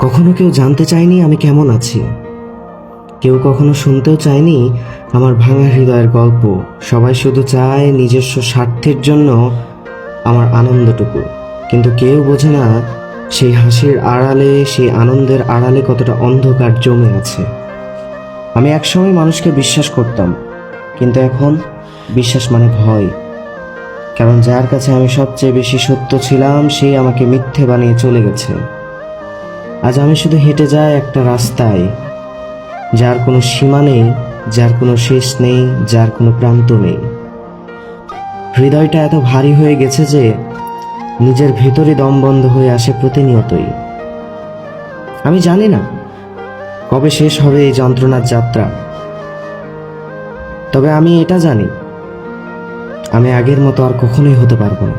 কখনো কেউ জানতে চায়নি আমি কেমন আছি, কেউ কখনো শুনতেও চায়নি আমার ভাঙা হৃদয়ের গল্প। সবাই শুধু চায় নিজস্ব স্বার্থের জন্য আমার আনন্দটুকু, কিন্তু কেউ বোঝে না সেই হাসির আড়ালে, সেই আনন্দের আড়ালে কতটা অন্ধকার জমে আছে। আমি একসময় মানুষকে বিশ্বাস করতাম, কিন্তু এখন বিশ্বাস মানে ভয়। কারণ যার কাছে আমি সবচেয়ে বেশি সত্য ছিলাম, সেই আমাকে মিথ্যে বানিয়ে চলে গেছে। আজ আমি শুধু হেঁটে যাই একটা রাস্তায়, যার কোনো সীমা নেই, যার কোনো শেষ নেই, যার কোনো প্রান্ত নেই। হৃদয়টা এত ভারী হয়ে গেছে যে নিজের ভেতরে দম বন্ধ হয়ে আসে প্রতিনিয়তই। আমি জানি না কবে শেষ হবে এই যন্ত্রণার যাত্রা, তবে আমি এটা জানি আমি আগের মতো আর কখনোই হতে পারবো না।